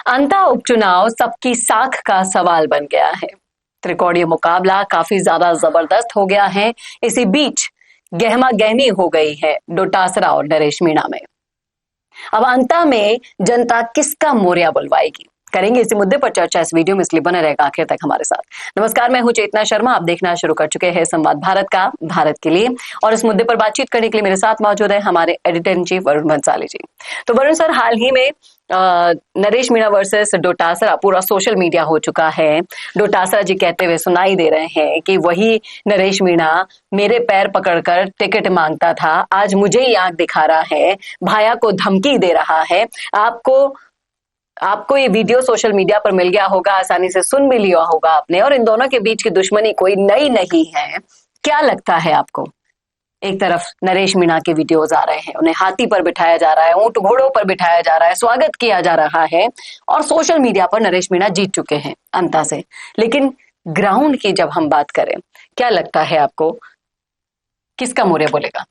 अंता उपचुनाव सबकी साख का सवाल बन गया है। त्रिकोणीय मुकाबला काफी ज्यादा जबरदस्त हो गया है। इसी बीच गहमा गहमी हो गई है डोटासरा और नरेश मीणा में। अब अंता में जनता किसका मोर्या बुलवाएगी, करेंगे इसी मुद्दे पर चर्चा इस वीडियो में, इसलिए बने रहेगा आखिर तक हमारे साथ। नमस्कार, मैं हूं चेतना शर्मा, आप देखना शुरू कर चुके हैं संवाद भारत का, भारत के लिए। और इस मुद्दे पर बातचीत करने के लिए मेरे साथ मौजूद है हमारे editor in chief Varun Bhansali ji. तो वरुण सर, हाल ही में नरेश मीणा वर्सेस डोटासरा पूरा सोशल मीडिया हो चुका है। डोटासरा जी कहते हुए सुनाई दे रहे हैं कि वही नरेश मीणा मेरे पैर पकड़कर टिकट मांगता था, आज मुझे ही आंख दिखा रहा है, भाया को धमकी दे रहा है। आपको ये वीडियो सोशल मीडिया पर मिल गया होगा, आसानी से सुन भी लिया होगा आपने, और इन दोनों के बीच की दुश्मनी कोई नई नहीं है। क्या लगता है आपको? एक तरफ नरेश मीणा के वीडियोस आ रहे हैं, उन्हें हाथी पर बिठाया जा रहा है, ऊंट घोड़ों पर बिठाया जा रहा है, स्वागत किया जा रहा है, और सोशल मीडिया पर नरेश मीणा जीत चुके हैं अंता से। लेकिन ग्राउंड की जब हम बात करें, क्या लगता है आपको, किसका मोर्या बोलेगा?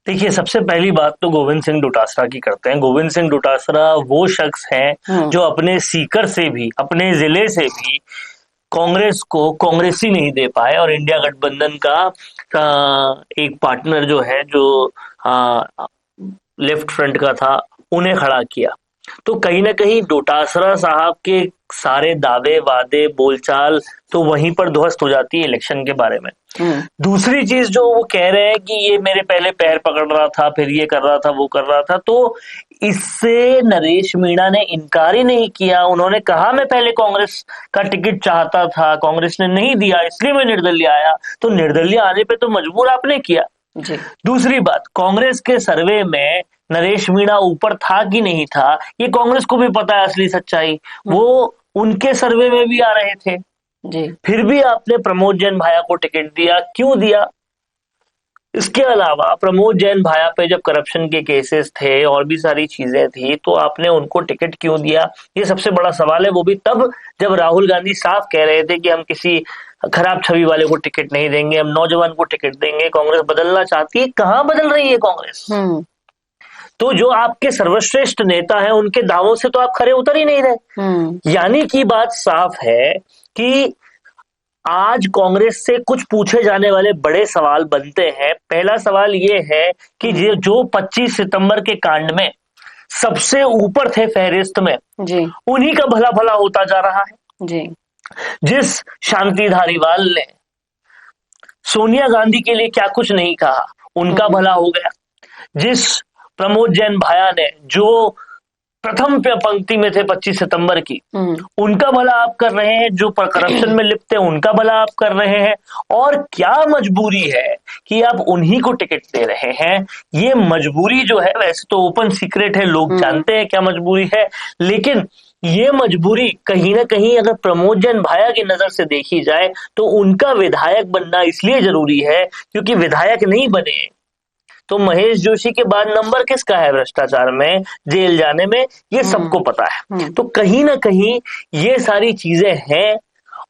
देखिए, सबसे पहली बात तो गोविंद सिंह डोटासरा की करते हैं। गोविंद सिंह डोटासरा वो शख्स हैं जो अपने सीकर से भी, अपने जिले से भी कांग्रेस को कांग्रेसी नहीं दे पाए, और इंडिया गठबंधन का एक पार्टनर जो है, जो लेफ्ट फ्रंट का था, उन्हें खड़ा किया। तो कहीं ना कहीं डोटासरा साहब के सारे दावे वादे बोलचाल तो वहीं पर ध्वस्त हो जाती है इलेक्शन के बारे में। दूसरी चीज जो वो कह रहे हैं कि ये मेरे पहले पैर पकड़ रहा था, फिर ये कर रहा था, वो कर रहा था, तो इससे नरेश मीणा ने इनकार ही नहीं किया। उन्होंने कहा मैं पहले कांग्रेस का टिकट चाहता था, कांग्रेस ने नहीं दिया, इसलिए मैं निर्दलीय आया। तो निर्दलीय आने पे तो मजबूर आपने किया जी। दूसरी बात, कांग्रेस के सर्वे में नरेश मीणा ऊपर था कि नहीं था, ये कांग्रेस को भी पता है असली सच्चाई। वो उनके सर्वे में भी आ रहे थे जी। फिर भी आपने प्रमोद जैन भाया को टिकट दिया, क्यों दिया? इसके अलावा प्रमोद जैन भाया पे जब करप्शन के केसेस थे और भी सारी चीजें थी, तो आपने उनको टिकट क्यों दिया? ये सबसे बड़ा सवाल है। वो भी तब जब राहुल गांधी साफ कह रहे थे कि हम किसी खराब छवि वाले को टिकट नहीं देंगे, हम नौजवान को टिकट देंगे, कांग्रेस बदलना चाहती है। कहाँ बदल रही है कांग्रेस? तो जो आपके सर्वश्रेष्ठ नेता हैं, उनके दावों से तो आप खरे उतर ही नहीं रहे। यानी कि बात साफ है कि आज कांग्रेस से कुछ पूछे जाने वाले बड़े सवाल बनते हैं। पहला सवाल ये है कि जो 25 सितंबर के कांड में सबसे ऊपर थे फहरिस्त में जी, उन्हीं का भला भला होता जा रहा है जी। जिस शांति धारीवाल ने सोनिया गांधी के लिए क्या कुछ नहीं कहा, उनका भला हो गया। जिस प्रमोद जैन भाया ने जो प्रथम पंक्ति में थे 25 सितंबर की, उनका भला आप कर रहे हैं। जो करप्शन में लिप्त है, उनका भला आप कर रहे हैं। और क्या मजबूरी है कि आप उन्हीं को टिकट दे रहे हैं? ये मजबूरी जो है, वैसे तो ओपन सीक्रेट है, लोग जानते हैं क्या मजबूरी है, लेकिन ये मजबूरी कहीं ना कहीं अगर प्रमोद जैन भाया की नजर से देखी जाए तो उनका विधायक बनना इसलिए जरूरी है क्योंकि विधायक नहीं बने तो महेश जोशी के बाद नंबर किसका है भ्रष्टाचार में, जेल जाने में, ये सबको पता है। तो कहीं ना कहीं ये सारी चीजें हैं।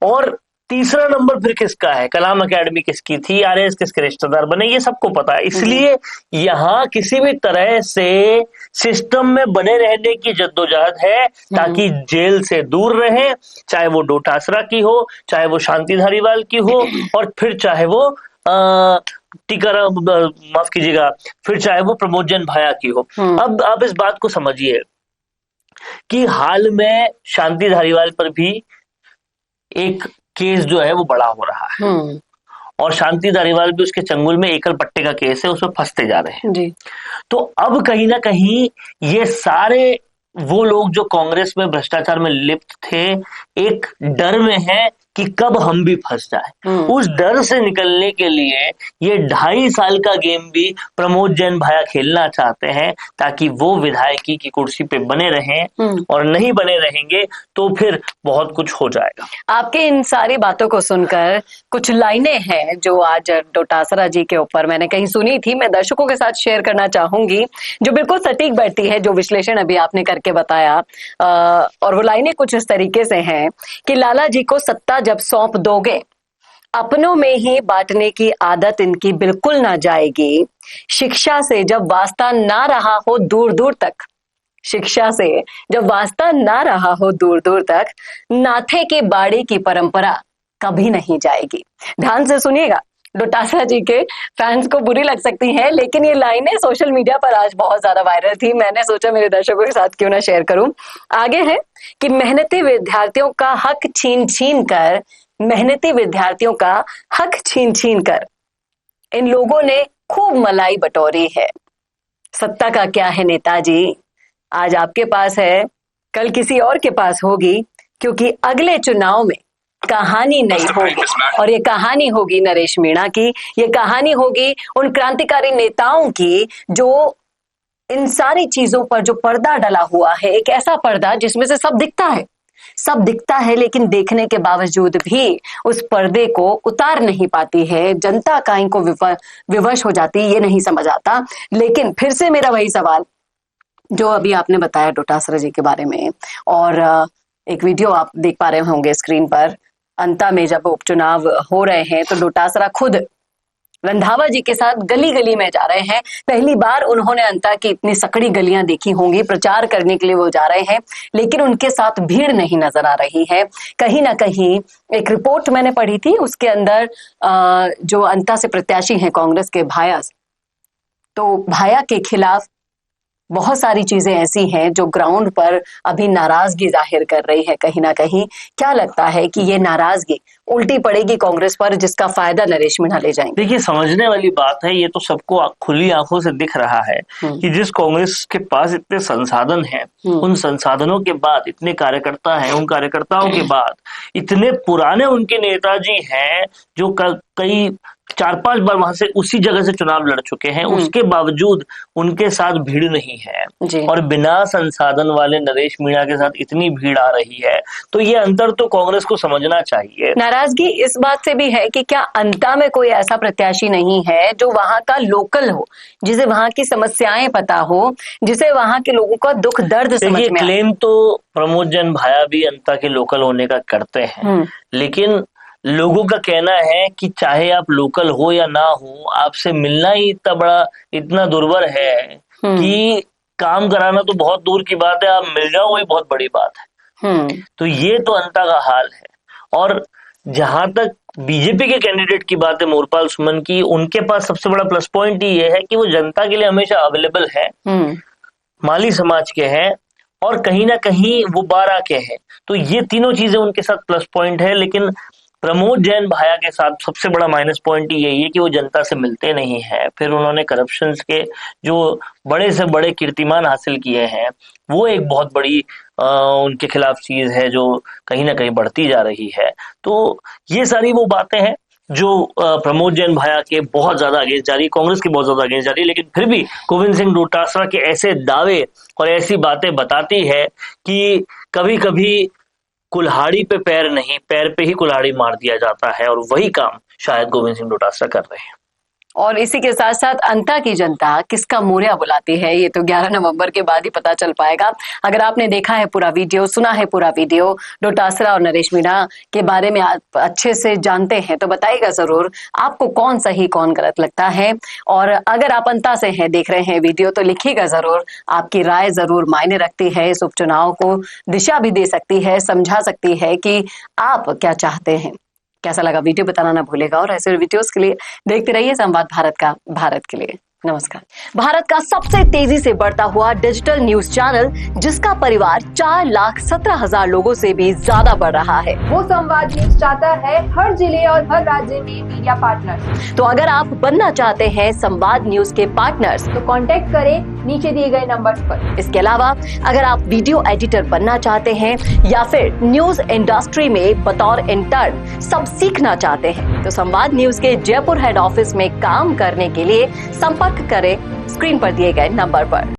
और तीसरा नंबर फिर किसका है? कलाम एकेडमी किसकी थी, आरएस किसके रिश्तेदार बने, ये सबको पता है। इसलिए यहाँ किसी भी तरह से सिस्टम में बने रहने की जद्दोजहद है ताकि जेल से दूर रहे, चाहे वो डोटासरा की हो, चाहे वो शांति धारीवाल की हो, और फिर चाहे वो माफ कीजिएगा, फिर चाहे वो प्रमोद जैन भाया की हो। अब आप इस बात को समझिए कि हाल में शांति धारीवाल पर भी एक केस जो है वो बड़ा हो रहा है, और शांति धारीवाल भी उसके चंगुल में एकल पट्टे का केस है, उसमें फंसते जा रहे हैं जी। तो अब कहीं ना कहीं ये सारे वो लोग जो कांग्रेस में भ्रष्टाचार में लिप्त थे, एक डर में है कि कब हम भी फंस जाए। उस डर से निकलने के लिए ये 2.5 साल का गेम भी प्रमोद जैन भाया खेलना चाहते हैं ताकि वो विधायकी की कुर्सी पे बने रहें, और नहीं बने रहेंगे तो फिर बहुत कुछ हो जाएगा। आपके इन सारी बातों को सुनकर कुछ लाइनें हैं जो आज डोटासरा जी के ऊपर मैंने कहीं सुनी थी, मैं दर्शकों के साथ शेयर करना चाहूंगी, जो बिल्कुल सटीक बैठती है जो विश्लेषण अभी आपने करके बताया। और वो लाइनें कुछ इस तरीके से हैं कि लाला जी को सत्ता जब सौंप दोगे, अपनों में ही बांटने की आदत इनकी बिल्कुल ना जाएगी। शिक्षा से जब वास्ता ना रहा हो दूर दूर तक, शिक्षा से जब वास्ता ना रहा हो दूर दूर तक, नाथे के बाड़े की परंपरा कभी नहीं जाएगी। ध्यान से सुनिएगा, डोटासरा जी के फैंस को बुरी लग सकती हैं, लेकिन ये लाइनें सोशल मीडिया पर आज बहुत ज्यादा वायरल थी। मैंने सोचा मेरे दर्शकों के साथ क्यों ना शेयर करूं। आगे है कि मेहनती विद्यार्थियों का हक छीन छीन कर इन लोगों ने खूब मलाई बटोरी है। सत्ता का क्या है नेताजी, आज आपके पास है, कल किसी और के पास होगी, क्योंकि अगले चुनाव में कहानी नहीं होगी। और ये कहानी होगी नरेश मीणा की, ये कहानी होगी उन क्रांतिकारी नेताओं की जो इन सारी चीजों पर जो पर्दा डला हुआ है, एक ऐसा पर्दा जिसमें से सब दिखता है, लेकिन देखने के बावजूद भी उस पर्दे को उतार नहीं पाती है जनता। का इनको विवश हो जाती, ये नहीं समझ आता। लेकिन फिर से मेरा वही सवाल जो अभी आपने बताया डोटासरा जी के बारे में, और एक वीडियो आप देख पा रहे होंगे स्क्रीन पर। अंता में जब उपचुनाव हो रहे हैं तो डोटासरा खुद रंधावा जी के साथ गली गली में जा रहे हैं। पहली बार उन्होंने अंता की इतनी सकड़ी गलियां देखी होंगी, प्रचार करने के लिए वो जा रहे हैं, लेकिन उनके साथ भीड़ नहीं नजर आ रही है। कहीं ना कहीं एक रिपोर्ट मैंने पढ़ी थी, उसके अंदर जो अंता से प्रत्याशी हैं कांग्रेस के भाया, तो भाया के खिलाफ बहुत सारी चीजें ऐसी हैं जो ग्राउंड पर अभी नाराजगी जाहिर कर रही है। कहीं ना कहीं क्या लगता है कि ये नाराजगी उल्टी पड़ेगी कांग्रेस पर, जिसका फायदा नरेश मीणा ले जाएंगे? देखिए, समझने वाली बात है, ये तो सबको खुली आंखों से दिख रहा है कि जिस कांग्रेस के पास इतने संसाधन हैं, उन संसाधनों के बाद इतने कार्यकर्ता हैं, उन कार्यकर्ताओं के बाद इतने पुराने उनके नेताजी हैं जो कई 4-5 बार वहां से उसी जगह से चुनाव लड़ चुके हैं, उसके बावजूद उनके साथ भीड़ नहीं है। और बिना संसाधन वाले नरेश मीणा के साथ इतनी भीड़ आ रही है, तो ये अंतर तो कांग्रेस को समझना चाहिए। नाराजगी इस बात से भी है कि क्या अंता में कोई ऐसा प्रत्याशी नहीं है जो वहां का लोकल हो, जिसे वहां की समस्याएं पता हो, जिसे वहां के लोगों का दुख दर्द समझ में आए? क्लेम तो प्रमोद जैन भाया भी अंता के लोकल होने का करते हैं, लेकिन लोगों का कहना है कि चाहे आप लोकल हो या ना हो, आपसे मिलना ही इतना दुर्बर है कि काम कराना तो बहुत दूर की बात है, आप मिल जाओ वही बहुत बड़ी बात है। तो ये तो अंता का हाल है। और जहां तक बीजेपी के कैंडिडेट की बात है, मोरपाल सुमन की, उनके पास सबसे बड़ा प्लस पॉइंट ये है कि वो जनता के लिए हमेशा अवेलेबल है, माली समाज के हैं और कहीं ना कहीं वो बारा के हैं। तो ये तीनों चीजें उनके साथ प्लस पॉइंट है। लेकिन प्रमोद जैन भाया के साथ सबसे बड़ा माइनस पॉइंट यही है कि वो जनता से मिलते नहीं है। फिर उन्होंने करप्शन के जो बड़े से बड़े कीर्तिमान हासिल किए हैं, वो एक बहुत बड़ी उनके खिलाफ चीज है जो कहीं ना कहीं बढ़ती जा रही है। तो ये सारी वो बातें हैं जो प्रमोद जैन भाया के बहुत ज्यादा अगेंस्ट जा रही है, कांग्रेस की बहुत ज्यादा अगेंस्ट जा रही है। लेकिन फिर भी गोविंद सिंह डोटासरा के ऐसे दावे और ऐसी बातें बताती है कि कभी कभी कुल्हाड़ी पे पैर नहीं, पैर पे ही कुल्हाड़ी मार दिया जाता है, और वही काम शायद गोविंद सिंह डोटासरा कर रहे हैं। और इसी के साथ साथ अंता की जनता किसका मोरिया बुलाती है, ये तो 11 नवंबर के बाद ही पता चल पाएगा। अगर आपने देखा है पूरा वीडियो, सुना है पूरा वीडियो, डोटासरा और नरेश मीणा के बारे में आप अच्छे से जानते हैं, तो बताइएगा जरूर आपको कौन सही कौन गलत लगता है। और अगर आप अंता से हैं, देख रहे हैं वीडियो, तो लिखिएगा जरूर, आपकी राय जरूर मायने रखती है, इस उपचुनाव को दिशा भी दे सकती है, समझा सकती है कि आप क्या चाहते हैं। कैसा लगा वीडियो बताना ना भूलेगा, और ऐसे वीडियोस के लिए देखते रहिए संवाद भारत के लिए। नमस्कार। भारत का सबसे तेजी से बढ़ता हुआ डिजिटल न्यूज चैनल, जिसका परिवार 4,17,000 लोगों से भी ज्यादा बढ़ रहा है, वो संवाद न्यूज चाहता है हर जिले और हर राज्य में मीडिया पार्टनर्स। तो अगर आप बनना चाहते हैं संवाद न्यूज के पार्टनर्स, तो कांटेक्ट करें नीचे दिए गए नंबर्स पर। इसके अलावा अगर आप वीडियो एडिटर बनना चाहते हैं या फिर न्यूज इंडस्ट्री में बतौर इंटर्न सब सीखना चाहते हैं, तो संवाद न्यूज के जयपुर हेड ऑफिस में काम करने के लिए संपर्क करें स्क्रीन पर दिए गए नंबर पर।